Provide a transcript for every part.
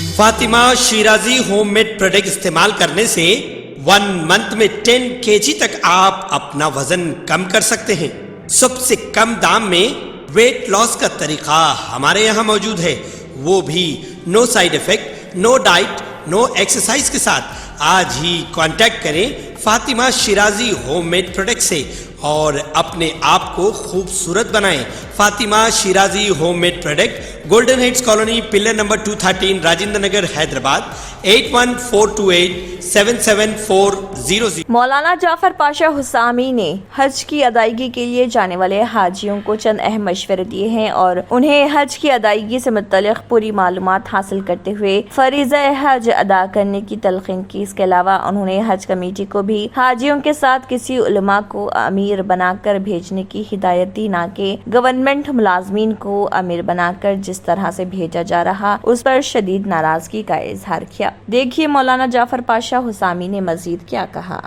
Fatima Shirazi homemade product इस्तेमाल करने से 1 मंथ में 10 kg तक आप अपना वजन कम कर सकते हैं। सबसे कम दाम में वेट लॉस का तरीका हमारे यहाँ मौजूद है, वो भी no side effect, no diet, no exercise के साथ। आज ही कांटेक्ट करें फातिमा शिराजी होममेड प्रोडक्ट से और अपने आप को खूबसूरत बनाएं। Fatima Shirazi homemade product, golden heads colony, pillar number 213, Rajendra Nagar, Hyderabad 8142877400। Maulana Jafar Pasha Husami ने हज की अदायगी के लिए जाने वाले हाजियों को चंद अहम मशवरे दिए हैं और उन्हें हज की अदायगी से मुतल्लिक़ पूरी मालूमात हासिल करते हुए फरीज़ा हज अदा करने की तलक़ीन की। इसके अलावा उन्होंने हज कमेटी को भी हाजियों के साथ किसी उलमा को अमीर बनाकर भेजने की हिदायत दी, ना कि गवर्नमेंट मुलाजमीन को अमीर बनाकर जिस तरह से भेजा जा रहा उस पर शदीद नाराजगी का इजहार किया। देखिए मौलाना जाफर पाशा हुसामी ने मजीद क्या कहा।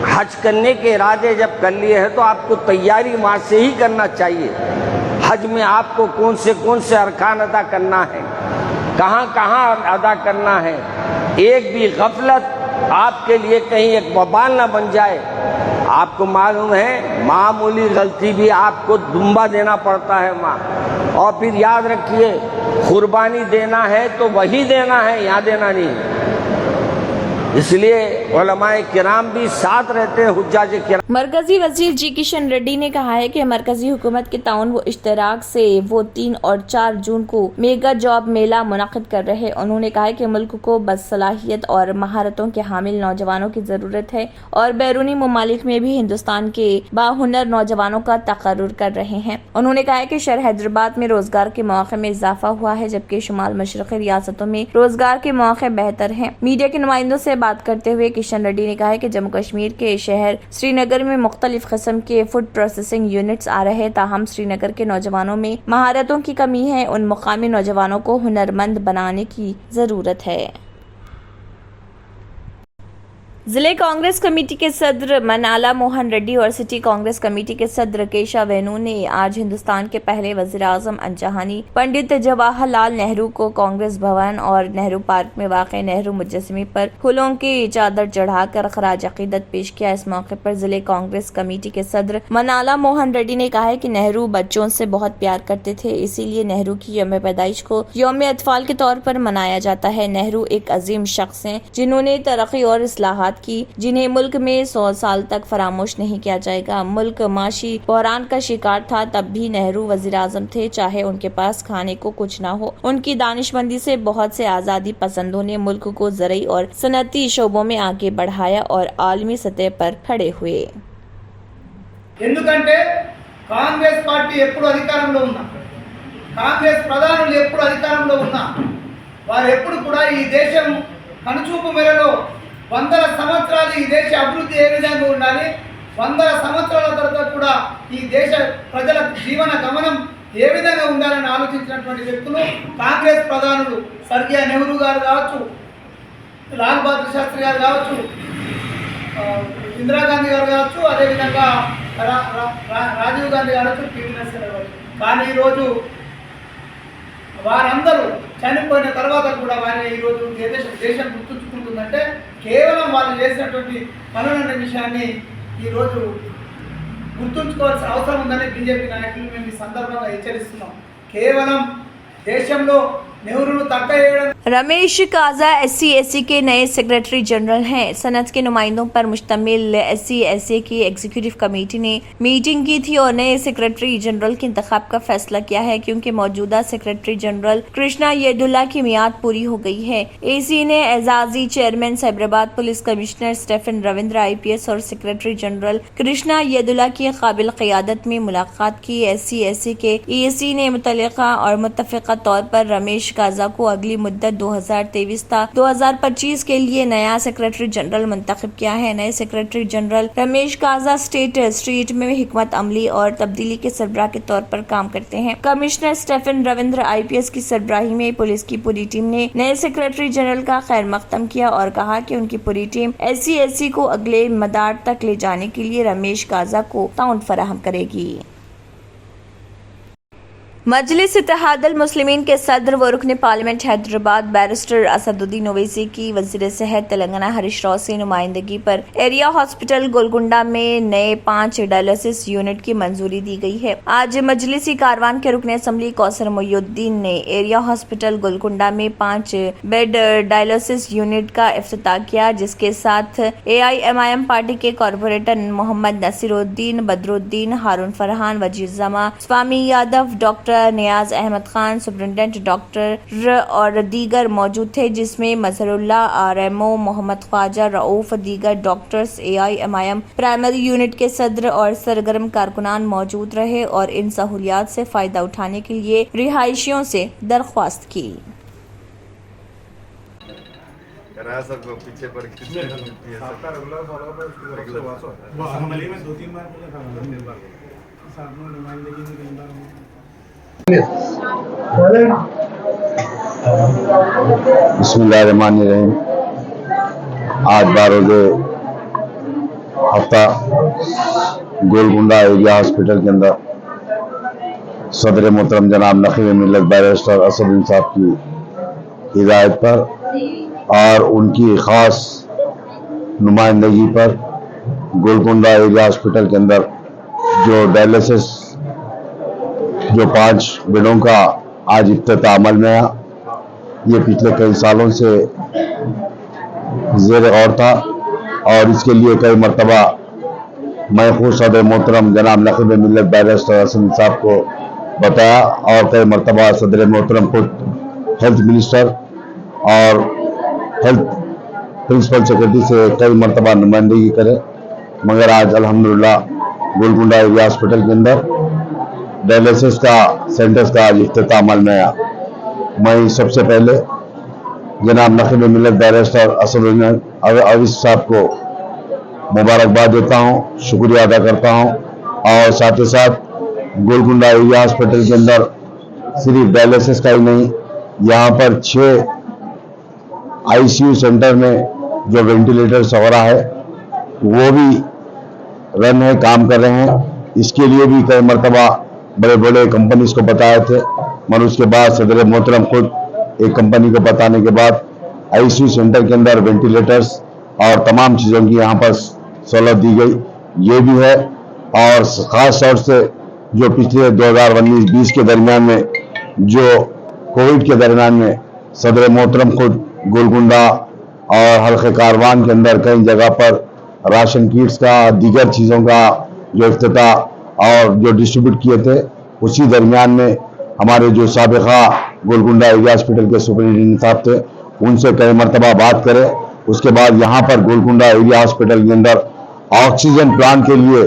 हज करने के इरादे जब कर लिए हैं तो आपको तैयारी वहाँ से ही करना चाहिए। हज में आपको कौन से अरकान अदा करना है, कहाँ कहाँ अदा करना है, एक भी गफलत आपके लिए कहीं एक वबाल न बन जाए। आपको मालूम है मामूली गलती भी आपको दुम्बा देना पड़ता है वहाँ। और फिर याद रखिए कुर्बानी देना है तो वही देना है, यहाँ देना नहीं। इसलिए उलमाए किराम भी साथ रहते हैं हुज्जाज किराम। मरकजी वजीर जी किशन रेड्डी ने कहा है कि मरकजी हुकूमत के ताउन व इश्तराक से वो 3 और 4 जून को मेगा जॉब मेला मुनक़िद कर रहे हैं। उन्होंने कहा है कि मुल्क को बदसलाहियत और महारतों के हामिल नौजवानों की जरूरत है और बैरूनी ममालिक में भी हिंदुस्तान के बाहुनर नौजवानों का तकर्रुर कर रहे हैं। उन्होंने कहा है कि शहर हैदराबाद में रोजगार के मौके में इजाफा हुआ है, जबकि शुमाल मशरक़ी रियासतों में रोजगार के मौके बेहतर हैं। मीडिया के नुमाइंदों से बात करते हुए किशन रेड्डी ने कहा है कि जम्मू कश्मीर के शहर श्रीनगर में मुख्तलिफ किस्म के फूड प्रोसेसिंग यूनिट्स आ रहे हैं, ताहम श्रीनगर के नौजवानों में महारतों की कमी है। उन मुकामी नौजवानों को हुनरमंद बनाने की जरूरत है। जिले कांग्रेस कमेटी के सदर मनाला मोहन रेड्डी और सिटी कांग्रेस कमेटी के सदर केशा वेणु ने आज हिंदुस्तान के पहले वज़ीर-ए-आज़म अनजहानी पंडित जवाहरलाल नेहरू को कांग्रेस भवन और नेहरू पार्क में वाक़ नेहरू मुजस्समे पर फूलों की चादर चढ़ाकर खराज अक़ीदत पेश किया। इस मौके पर जिले कांग्रेस कमेटी के सदर मनाला मोहन रेड्डी ने कहा है कि नेहरू बच्चों से बहुत प्यार करते थे, इसीलिए नेहरू की यौम पैदाइश को यौम अतफाल के तौर पर मनाया जाता है। नेहरू एक अजीम शख्स हैं जिन्होंने तरक्की और इस्लाहात की, जिन्हें मुल्क में 100 साल तक फरामोश नहीं किया जाएगा। मुल्क माशी बहरान का शिकार था, तब भी नेहरू वजीर आजम थे, चाहे उनके पास खाने को कुछ ना हो। उनकी दानिशमंदी से बहुत से आज़ादी पसंदों ने मुल्क को ज़रई और सनती शोबों में आगे बढ़ाया और आलमी सतह पर खड़े हुए। ఎందుకంటే కాంగ్రెస్ పార్టీ ఎప్పుడు అధికారంలో ఉన్నా, కాంగ్రెస్ ప్రధానులు ఎప్పుడు అధికారంలో ఉన్నా, వారు ఎప్పుడు కూడా ఈ దేశం కనుచూపు మేరలో 100 సంవత్సరాలు ఈ దేశ అభివృద్ధి ఏ విధంగా ఉండాలి, 100 సంవత్సరాల తర్వాత కూడా ఈ దేశ ప్రజల జీవన గమనం ఏ విధంగా ఉండాలని ఆలోచించినటువంటి వ్యక్తులు కాంగ్రెస్ ప్రధానులు. స్వర్గీయ నెహ్రూ గారు కావచ్చు, లాల్ బహదూర్ శాస్త్రి గారు కావచ్చు, ఇందిరాగాంధీ గారు కావచ్చు, అదేవిధంగా రాజీవ్ గాంధీ కావచ్చు, పివి నరసింహరావు గారు. కానీ ఈరోజు వారందరూ చనిపోయిన తర్వాత కూడా వారిని ఈరోజు దేశం గుర్తుంచుకుంటుందంటే కేవలం వాళ్ళు చేసినటువంటి పనులనే విషయాన్ని ఈరోజు గుర్తుంచుకోవాల్సిన అవసరం ఉందని బీజేపీ నాయకులు మేము ఈ సందర్భంగా హెచ్చరిస్తున్నాం. కేవలం దేశంలో नेहरू तक रमेश काजा SC/SC के नए सेक्रेटरी जनरल हैं। सनत के नुमाइंदों पर मुश्तमिल SC/SC की एग्जीक्यूटिव कमेटी ने मीटिंग की थी और नए सेक्रेटरी जनरल के इंतखाब का फैसला किया है, क्योंकि मौजूदा सेक्रेटरी जनरल कृष्णा येदुल्ला की मियाद पूरी हो गई है। AC ने एजाजी chairman Cyberabad, police commissioner Stephen Ravindra IPS और सेक्रेटरी जनरल कृष्णा येदुल्ला की काबिल क़ियादत में मुलाकात की। SC/SC के EC ने मुतल्लिका और मुत्तफ़िक़ा तौर पर रमेश काजा को अगली मुद्दत 2023 था 2025 के लिए नया सेक्रेटरी जनरल मुंतखब किया है। नए secretary general Ramesh Kaza state street में हिकमत अमली और तब्दीली के सरबराह के तौर पर काम करते हैं। कमिश्नर स्टेफन रविंद्र IPS की सरबराही में पुलिस की पूरी टीम ने नए सेक्रेटरी जनरल का खैर मकदम किया और कहा कि उनकी पूरी टीम SC/SC को अगले मदार तक ले जाने के लिए रमेश काजा को ताउन फराहम करेगी। मजलिस इत्तेहाद अल मुस्लिमीन के सदर व रुकन पार्लियामेंट हैदराबाद बैरिस्टर असदुद्दीन ओवैसी की वज़ीर सेहत तेलंगाना हरीश राव से नुमाइंदगी पर एरिया हॉस्पिटल गोलकुंडा में नए 5 डायलिसिस यूनिट की मंजूरी दी गई है। आज मजलिसी कारवान के रुकन असम्बली कौसर मोइनुद्दीन ने एरिया हॉस्पिटल गोलकुंडा में 5 बेड डायलिसिस यूनिट का इफ्तिताह किया, जिसके साथ AIMIM पार्टी के कॉरपोरेटर मोहम्मद नसीरुद्दीन, बदरुद्दीन, हारून फरहान, वजीर जमा, स्वामी यादव, डॉक्टर नियाज अहमद खान, सुप्रिंटेंडेंट डॉक्टर और दीगर मौजूद थे, जिसमें मजहरुल्लाह, RMO मोहम्मद ख्वाजा रऊफ, दीगर डॉक्टर्स, AIMIM प्राइमरी यूनिट के सदर और सरगर्म कारकुनान मौजूद रहे और इन सहूलियात से फ़ायदा उठाने के लिए रिहायशियों से दरख्वास्त की। पीछे पड़ आपका रेगुलर फॉलो अप है, उसके बाद से वो असेंबली में 2-3 बार बोले था, साथ में नुमाइंदगी में 3 बार। बिस्मिल्लाहिर्रहमानिर्रहीम। आज 12 हफ्ता गोलकुंडा एरिया हॉस्पिटल के अंदर सदर मोहतरम जनाब नकीब मिल्लत बैरिस्टर असदुद्दीन साहब की हिदायत पर और उनकी ख़ास नुमाइंदगी पर गोलकुंडा एरिया हॉस्पिटल के अंदर जो डायलिसिस जो 5 बेडों का आज इफ्तिताह अमल में आया। ये पिछले कई सालों से ज़ेर गौर था और इसके लिए कई मरतबा मैं खुद सदर मोहतरम जनाब नकीब मिल्लत बैरिस्टर असदुद्दीन साहब को बताया और कई मरतबा सदर मोहतरम खुद हेल्थ मिनिस्टर और हेल्थ प्रिंसिपल सेक्रेटरी से कई मरतबा नुमाइंदगी करे, मगर आज अल्हम्दुलिल्लाह गोलकुंडा एरिया हॉस्पिटल के अंदर डायलिसिस का सेंटर्स का आज इफ्तिताह अमल में आया। मैं सबसे पहले जनाब नकीब मिल्लत बैरिस्टर असदुद्दीन ओवैसी साहब को मुबारकबाद देता हूँ, शुक्रिया अदा करता हूँ और साथ ही साथ गोलकुंडा एरिया हॉस्पिटल के अंदर सिर्फ डायलिसिस का ही नहीं, यहाँ पर 6 ICU सेंटर में जो वेंटिलेटर्स वगैरह है वो भी रन है, काम कर रहे हैं। इसके लिए भी कई मरतबा बड़े बड़े कंपनीज को बताए थे, मगर उसके बाद सदर मोहतरम खुद एक कंपनी को बताने के बाद ICU सेंटर के अंदर वेंटिलेटर्स और तमाम चीज़ों की यहाँ पर सहूलत दी गई, ये भी है। और ख़ास तौर से जो पिछले 2019-20 के दरमियान में जो कोविड के दरमियान में सदर मोहतरम खुद गोलकुंडा और हल्के कारवान के अंदर कई जगह पर राशन किट्स का, दीगर चीज़ों का जो इफ्तिताह और जो डिस्ट्रीब्यूट किए थे, उसी दरमियान में हमारे जो साबिक़ा गोलकुंडा एरिया हॉस्पिटल के सुपरिटेंडेंट साहब थे, उनसे कई मरतबा बात करें। उसके बाद यहाँ पर गोलकुंडा एरिया हॉस्पिटल के अंदर ऑक्सीजन प्लांट के लिए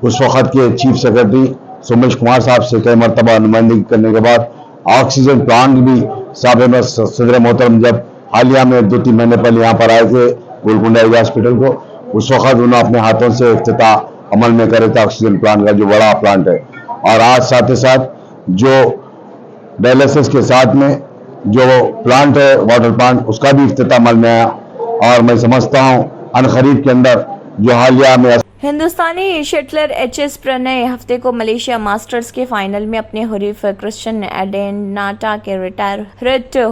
उस वक़्त के चीफ सेक्रेटरी सोमेश कुमार साहब से कई मरतबा नुमाइंदगी करने के बाद ऑक्सीजन प्लांट भी साहब सदर मोहतरम जब हालिया में 2-3 महीने पहले यहाँ पर आए थे गोलकुंडा एरिया हॉस्पिटल को, उस वक़्त उन्होंने अपने हाथों से इफ्तिताह अमल में करे थे ऑक्सीजन प्लांट का, जो बड़ा प्लांट है। और आज साथ ही साथ जो डायलिसिस के साथ में जो प्लांट है वाटर प्लांट, उसका भी इफ्तिताह अमल में आया और मैं समझता हूँ अनखरीद के अंदर जो हालिया में हिंदुस्तानी शटलर HS प्रणय हफ्ते को मलेशिया मास्टर्स के फाइनल में अपने हरीफ क्रिश्चियन एडेनाटा के रिटायर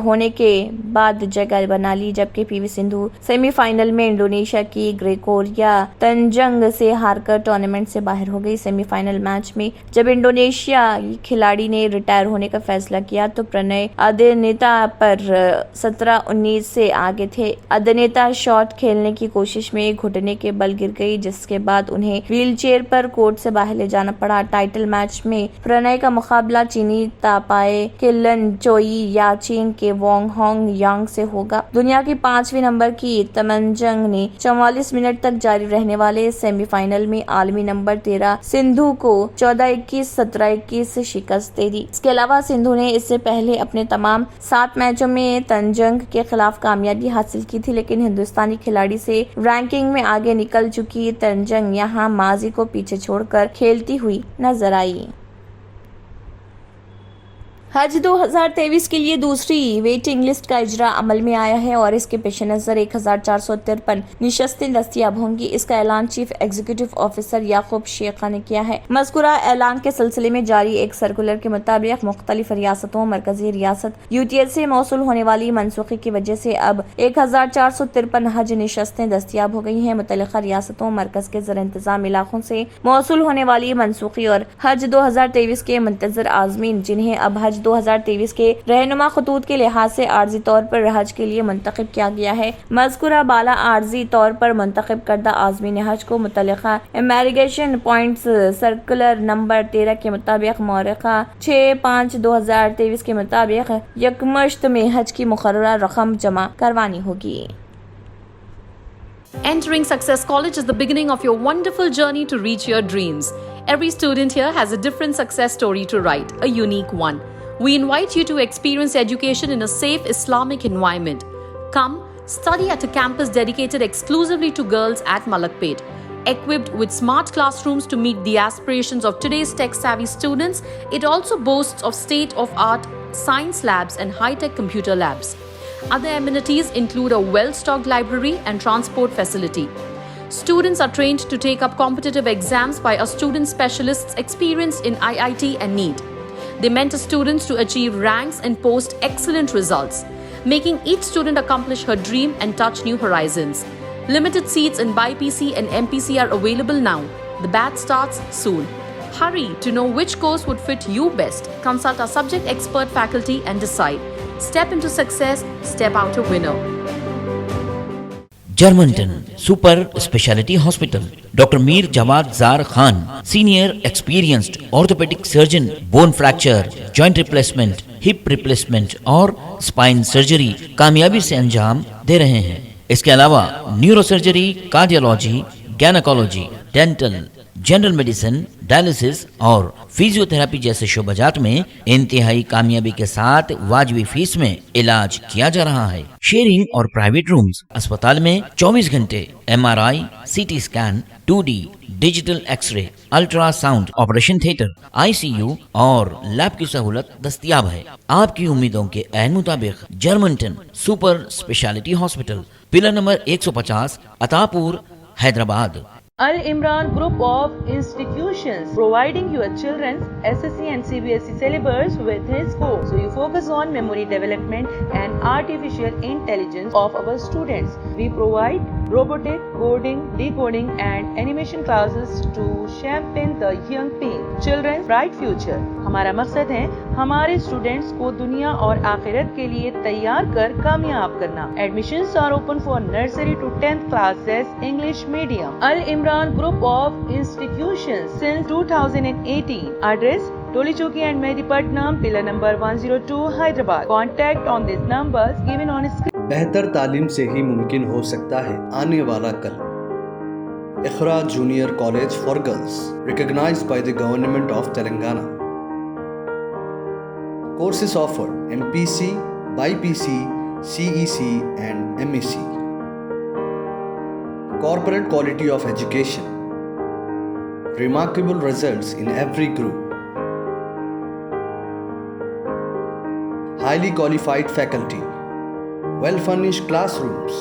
होने के बाद जगह बना ली, जबकि PV सिंधु सेमीफाइनल में इंडोनेशिया की ग्रेगोरिया तंजंग से हारकर टूर्नामेंट से बाहर हो गई। सेमीफाइनल मैच में जब इंडोनेशिया खिलाड़ी ने रिटायर होने का फैसला किया तो प्रणय अदेनेता पर 17-19 से आगे थे। अदेनेता शॉट खेलने की कोशिश में घुटने के बल गिर गई, जिसके बाद उन्हें व्हीलचेयर पर कोर्ट से बाहर ले जाना पड़ा। टाइटल मैच में प्रणय का मुकाबला चीनी तापाए के लन चोई याचिंग के वोंग होंग यांग से होगा। दुनिया की 5वीं नंबर की तमंजंग ने 44 मिनट तक जारी रहने वाले सेमीफाइनल में आलमी नंबर 13 सिंधु को 14-21, 17-21 से शिकस्त दे दी। इसके अलावा सिंधु ने इससे पहले अपने तमाम 7 मैचों में तंजंग के खिलाफ कामयाबी हासिल की थी, लेकिन हिंदुस्तानी खिलाड़ी से रैंकिंग में आगे निकल चुकी तंजंग यहाँ माजी को पीछे छोड़कर खेलती हुई नजर आई। हज 2023 के लिए दूसरी वेटिंग लिस्ट का इजरा अमल में आया है और इसके पेश नज़र 1453 निशस्तें दस्तियाब होंगी। इसका ऐलान चीफ एग्जीक्यूटिव ऑफिसर याकूब शेखा ने किया है। मज़कूरा ऐलान के सिलसिले में जारी एक सर्कुलर के मुताबिक मुख्तलिफ रियासतों मरकजी रियासत UTL से मौसूल होने वाली मनसूखी की वजह से अब 1453 हज निशस्तें दस्तियाब हो गई हैं। मुतल्लिका रियासतों मरकज के ज़र इंतजाम इलाकों से मौसूल होने वाली मनसूखी और हज 2023 के मुंतज़र आज़मीन जिन्हें अब हज 2023 के रहनुमा खतूत के लिहाज से आर्जी तौर पर हज के लिए मुंतखब किया गया है। मज़कूरा बाला आर्जी तौर पर मुंतखब करदा आज़मीन हज को मुतल्लिका इमिग्रेशन पॉइंट्स सर्कुलर नंबर 13 के मुताबिक मौरिका 6/5/2023 के मुताबिक यकमुश्त में हज की मुकर्ररा रकम जमा करवानी होगी। Entering Success College is the beginning of your wonderful journey to reach your dreams. Every student here has a different success story to write, a unique one. We invite you to experience education in a safe Islamic environment. Come, study at a campus dedicated exclusively to girls at Malakpet. Equipped with smart classrooms to meet the aspirations of today's tech-savvy students, it also boasts of state-of-art science labs and high-tech computer labs. Other amenities include a well-stocked library and transport facility. Students are trained to take up competitive exams by our student specialists experienced in IIT and NEET. They mentor students to achieve ranks and post excellent results, making each student accomplish her dream and touch new horizons. Limited seats in BIPC and MPC are available now. The batch starts soon. Hurry to know which course would fit you best. Consult our subject expert faculty and decide. Step into success, step out a winner. Germantown Super Speciality Hospital. Dr. Mir Jawad Zar Khan, Senior Experienced Orthopedic Surgeon, Bone Fracture, Joint Replacement, Hip Replacement और Spine Surgery कामयाबी से अंजाम दे रहे हैं। इसके अलावा neuro surgery, cardiology, gynaecology, dental, general medicine, dialysis और physiotherapy जैसे शोबाजात में इंतहाई कामयाबी के साथ वाजिबी फीस में इलाज किया जा रहा है। शेयरिंग और प्राइवेट रूम्स। अस्पताल में 24 घंटे MRI, CT scan, 2D digital x ray, ultrasound, operation theatre, ICU और लैब की सहूलत दस्तयाब है। आपकी उम्मीदों के ऐन मुताबिक Germanten super speciality hospital, pillar number 150, Attapur, Hyderabad. Al Imran Group of Institutions, providing your children's SSC and CBSE syllabus with his course. So you focus on memory development and artificial intelligence of our students. We provide robotic, coding, decoding and animation classes to champion the young children's bright future. हमारा मकसद है हमारे students को दुनिया और आखिरत के लिए तैयार कर कामयाब करना। Admissions are open for nursery to 10th classes English medium. Al Imran Group of Institutions since 2018. Address Toli Chowki and Mehdipatnam, pillar number 102, Hyderabad. Contact on these numbers given on screen. बेहतर तालीम से ही मुमकिन हो सकता है आने वाला कल। Iqra junior college for girls, recognized by the Government of Telangana. Courses offered: MPC, BIPC, CEC and MEC. Corporate quality of education. Remarkable results in every group. Highly qualified faculty. Well-furnished classrooms.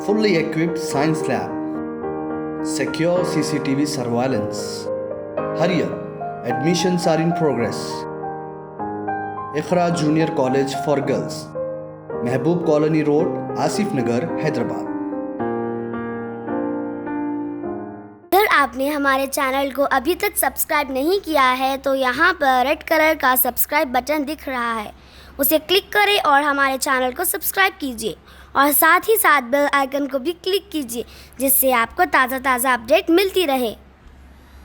Fully equipped science lab. Secure CCTV surveillance. Hurry up. Admissions are in progress. Ikhra Junior College for Girls, Mehboob Colony Road, Asif Nagar, Hyderabad. अगर आपने हमारे channel को अभी तक subscribe नहीं किया है तो यहाँ पर रेड कलर का सब्सक्राइब बटन दिख रहा है, उसे क्लिक करें और हमारे चैनल को सब्सक्राइब कीजिए और साथ ही साथ बेल आइकन को भी क्लिक कीजिए जिससे आपको ताज़ा अपडेट मिलती रहे।